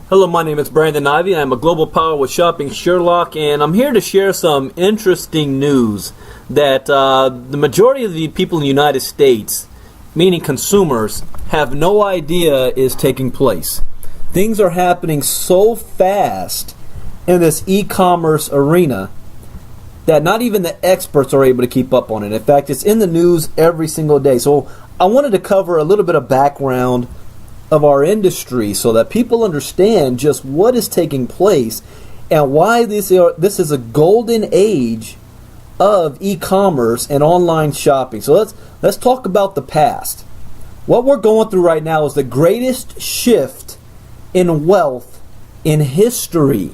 Hello, my name is Brandon Ivey. I'm a global power with Shopping Sherlock, and I'm here to share some interesting news that the majority of the people in the United States, meaning consumers, have no idea is taking place. Things are happening so fast in this e-commerce arena that not even the experts are able to keep up on it. In fact, it's in the news every single day. So I wanted to cover a little bit of background of our industry so that people understand just what is taking place and why this is a golden age of e-commerce and online shopping. So let's talk about the past. What we're going through right now is the greatest shift in wealth in history.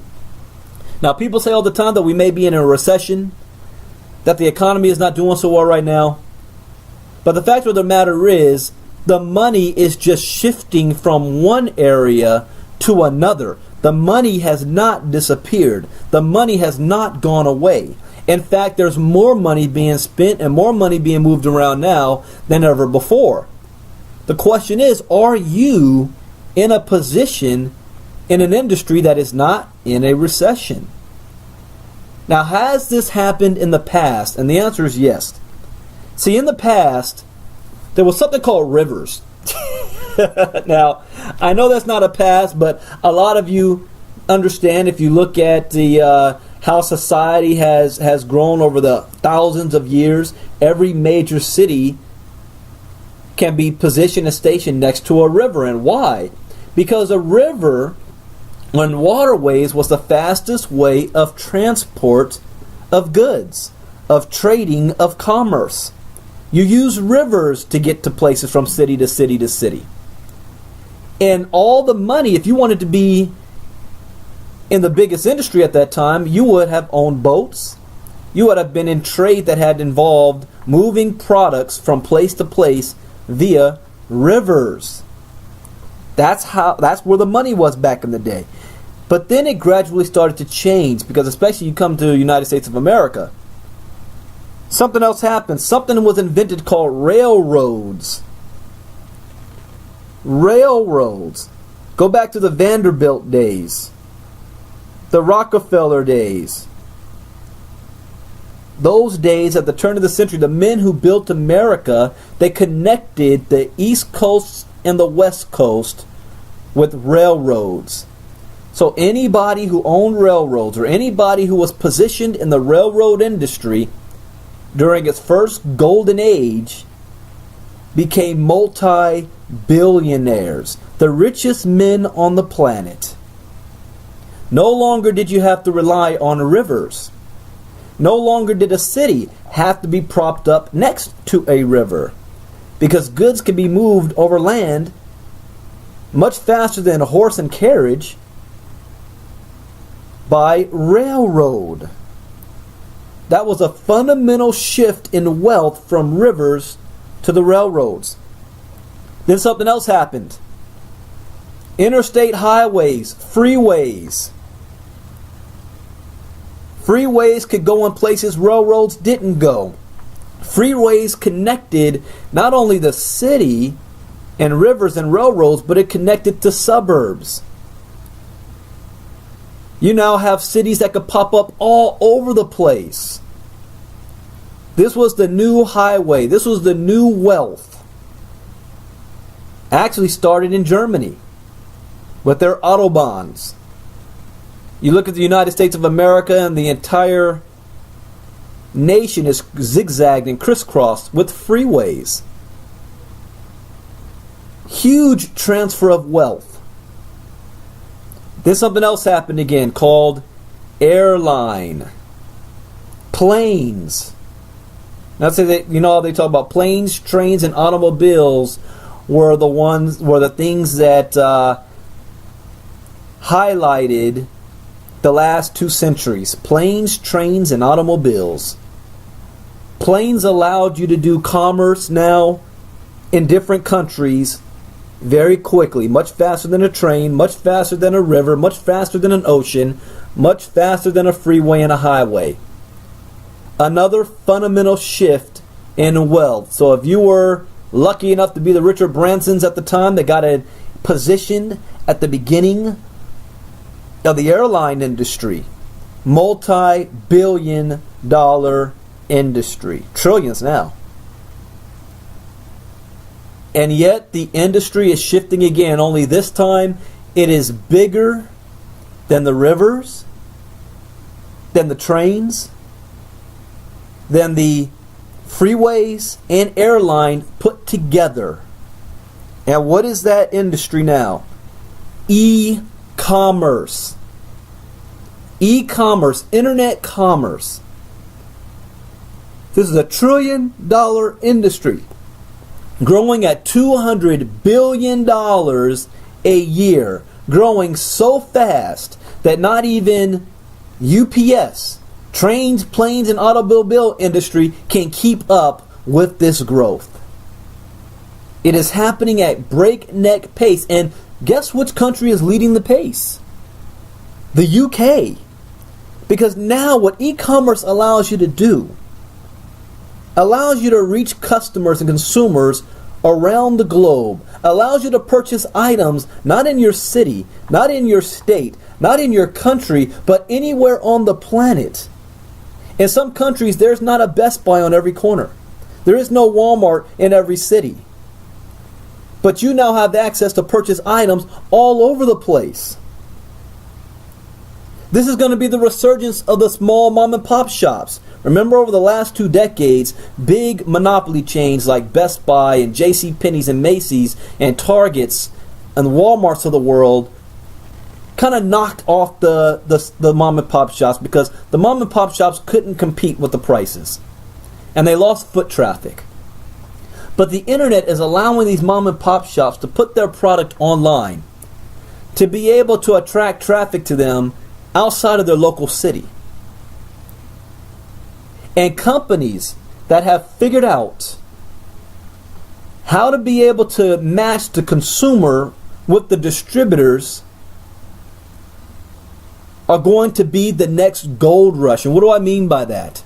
Now, people say all the time that we may be in a recession, that the economy is not doing so well right now. But the fact of the matter is, the money is just shifting from one area to another. The money has not disappeared. The money has not gone away. In fact, there's more money being spent and more money being moved around now than ever before. The question is, are you in a position in an industry that is not in a recession? Now, has this happened in the past? And the answer is yes. See, in the past, there was something called rivers. Now, I know that's not a past, but a lot of you understand if you look at the how society has grown over the thousands of years. Every major city can be positioned and stationed next to a river. And why? Because a river and waterways was the fastest way of transport of goods, of trading, of commerce. You use rivers to get to places from city to city to city. And all the money, if you wanted to be in the biggest industry at that time, you would have owned boats. You would have been in trade that had involved moving products from place to place via rivers. That's where the money was back in the day. But then it gradually started to change, because especially you come to the United States of America, something else happened. Something was invented called railroads. Railroads. Go back to the Vanderbilt days, the Rockefeller days. Those days at the turn of the century, the men who built America, they connected the East Coast and the West Coast with railroads. So anybody who owned railroads or anybody who was positioned in the railroad industry during its first golden age became multi-billionaires, the richest men on the planet. No longer did you have to rely on rivers. No longer did a city have to be propped up next to a river, because goods can be moved over land much faster than a horse and carriage by railroad. That was a fundamental shift in wealth from rivers to the railroads. Then something else happened. Interstate highways, freeways. Freeways could go in places railroads didn't go. Freeways connected not only the city and rivers and railroads, but it connected to suburbs. You now have cities that could pop up all over the place. This was the new highway. This was the new wealth. Actually started in Germany with their autobahns. You look at the United States of America, and the entire nation is zigzagged and crisscrossed with freeways. Huge transfer of wealth. Then something else happened again called airline. Planes. Now say that, you know, they talk about planes, trains, and automobiles were the things that highlighted the last 2 centuries. Planes, trains, and automobiles. Planes allowed you to do commerce now in different countries very quickly, much faster than a train, much faster than a river, much faster than an ocean, much faster than a freeway and a highway. Another fundamental shift in wealth. So if you were lucky enough to be the Richard Bransons at the time that got a position at the beginning of the airline industry. Multi-billion-dollar industry. Trillions now. And yet the industry is shifting again, only this time it is bigger than the rivers, than the trains, than the freeways and airline put together. And what is that industry now? E-commerce. E-commerce, internet commerce. This is a $1 trillion industry, growing at $200 billion a year, growing so fast that not even UPS, trains, planes, and automobile industry can keep up with this growth. It is happening at breakneck pace, and guess which country is leading the pace? The UK. Because now what e-commerce allows you to do, allows you to reach customers and consumers around the globe, allows you to purchase items not in your city, not in your state, not in your country, but anywhere on the planet. In some countries, there's not a Best Buy on every corner. There is no Walmart in every city. But you now have access to purchase items all over the place. This is going to be the resurgence of the small mom and pop shops. Remember, over the last 2 decades, big monopoly chains like Best Buy and JCPenney's and Macy's and Targets and Walmarts of the world kind of knocked off the mom and pop shops because the mom and pop shops couldn't compete with the prices. And they lost foot traffic. But the internet is allowing these mom and pop shops to put their product online, to be able to attract traffic to them outside of their local city. And companies that have figured out how to be able to match the consumer with the distributors are going to be the next gold rush. And what do I mean by that?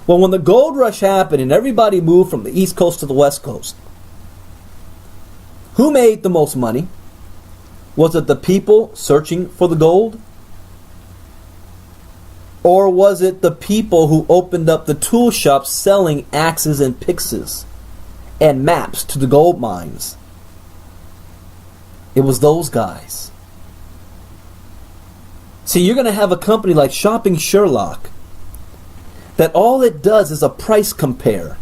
Well, when the gold rush happened and everybody moved from the East Coast to the West Coast, who made the most money? Was it the people searching for the gold? Or was it the people who opened up the tool shops selling axes and picks and maps to the gold mines? It was those guys. See, you're going to have a company like Shopping Sherlock that all it does is a price compare.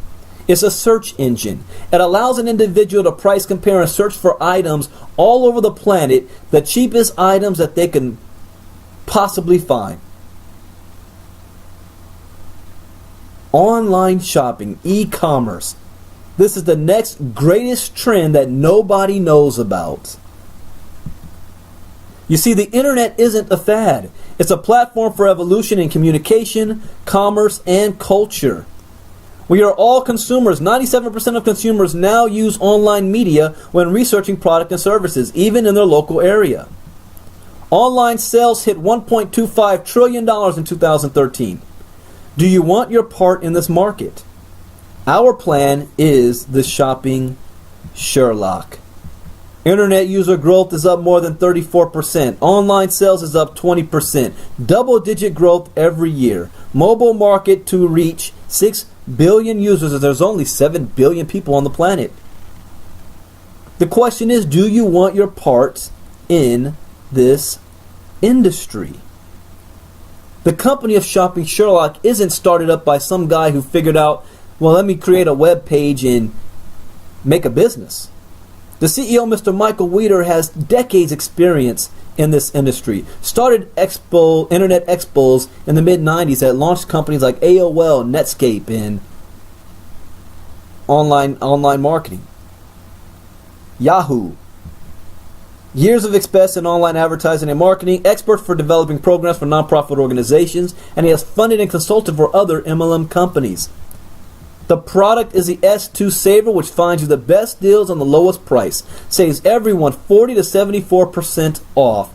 It's a search engine. It allows an individual to price compare and search for items all over the planet, the cheapest items that they can possibly find. Online shopping, e-commerce. This is the next greatest trend that nobody knows about. You see, the internet isn't a fad. It's a platform for evolution in communication, commerce, and culture. We are all consumers. 97% of consumers now use online media when researching product and services, even in their local area. Online sales hit $1.25 trillion in 2013. Do you want your part in this market? Our plan is the Shopping Sherlock. Internet user growth is up more than 34%. Online sales is up 20%. Double-digit growth every year. Mobile market to reach 6 billion users, as there's only 7 billion people on the planet. The question is, do you want your part in this industry? The company of Shopping Sherlock isn't started up by some guy who figured out, well, let me create a web page and make a business. The CEO, Mr. Michael Weeder, has decades experience in this industry. Started internet expos in the mid-90s that launched companies like AOL, Netscape, and online marketing. Yahoo. Years of experience in online advertising and marketing, expert for developing programs for nonprofit organizations, and he has funded and consulted for other MLM companies. The product is the S2 Saver, which finds you the best deals on the lowest price. Saves everyone 40 to 74% off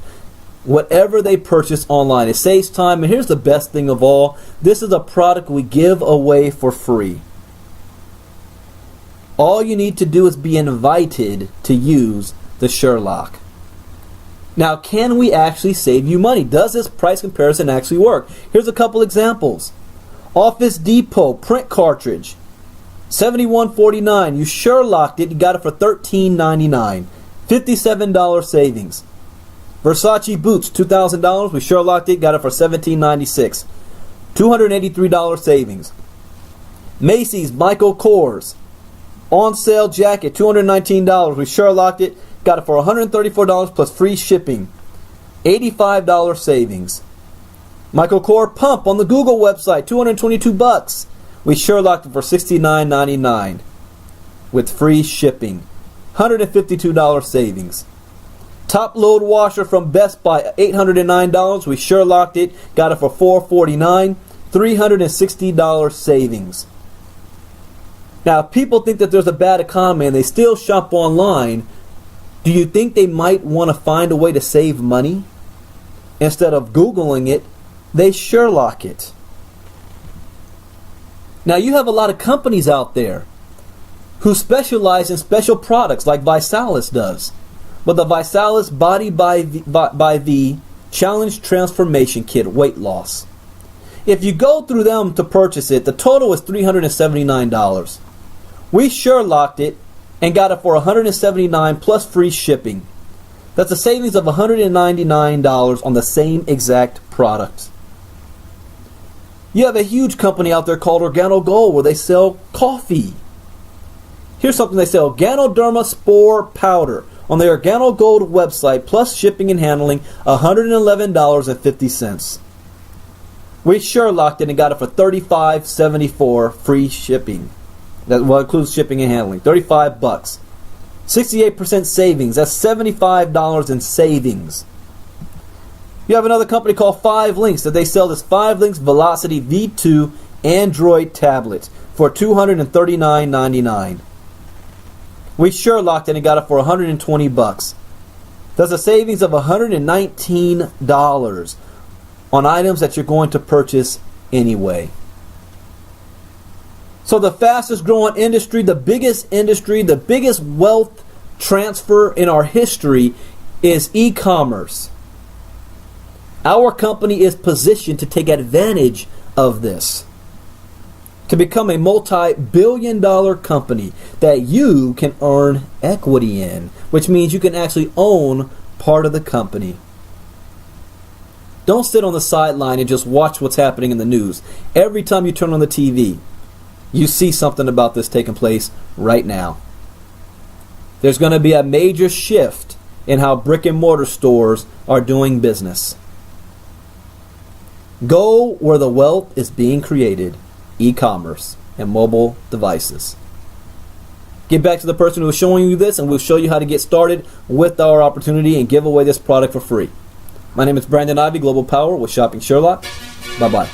whatever they purchase online. It saves time, and here's the best thing of all. This is a product we give away for free. All you need to do is be invited to use the Sherlock. Now, can we actually save you money? Does this price comparison actually work? Here's a couple examples. Office Depot print cartridge, $71.49. You Sherlocked it. You got it for $13.99. $57 savings. Versace boots, $2,000. We Sherlocked it. Got it for $17.96. $283 savings. Macy's Michael Kors on sale jacket, $219. We Sherlocked it. Got it for $134 plus free shipping. $85 savings. Michael Kors pump on the Google website, $222. We Sherlocked it for $69.99 with free shipping. $152 savings. Top load washer from Best Buy, $809. We Sherlocked it. Got it for $449. $360 savings. Now, if people think that there's a bad economy and they still shop online, do you think they might want to find a way to save money? Instead of Googling it, they Sherlock it. Now, you have a lot of companies out there who specialize in special products like Visalis does. But the Visalis Body by V Challenge Transformation Kit weight loss. If you go through them to purchase it, the total is $379. We Sherlocked it and got it for $179 plus free shipping. That's a savings of $199 on the same exact product. You have a huge company out there called Organo Gold where they sell coffee. Here's something they sell: Ganoderma Spore Powder on the Organo Gold website plus shipping and handling, $111.50. We Sherlocked it and got it for $35.74 free shipping. That includes shipping and handling. $35. 68% savings. That's $75 in savings. You have another company called 5 Links that they sell this 5 Links Velocity V2 Android tablet for $239.99. We Sherlocked it and got it for $120. That's a savings of $119 on items that you're going to purchase anyway. So the fastest growing industry, the biggest wealth transfer in our history is e-commerce. Our company is positioned to take advantage of this, to become a multi-billion-dollar company that you can earn equity in, which means you can actually own part of the company. Don't sit on the sideline and just watch what's happening in the news. Every time you turn on the TV, you see something about this taking place right now. There's going to be a major shift in how brick and mortar stores are doing business. Go where the wealth is being created: e-commerce and mobile devices. Get back to the person who is showing you this, and we'll show you how to get started with our opportunity and give away this product for free. My name is Brandon Ivey, Global Power with Shopping Sherlock. Bye-bye.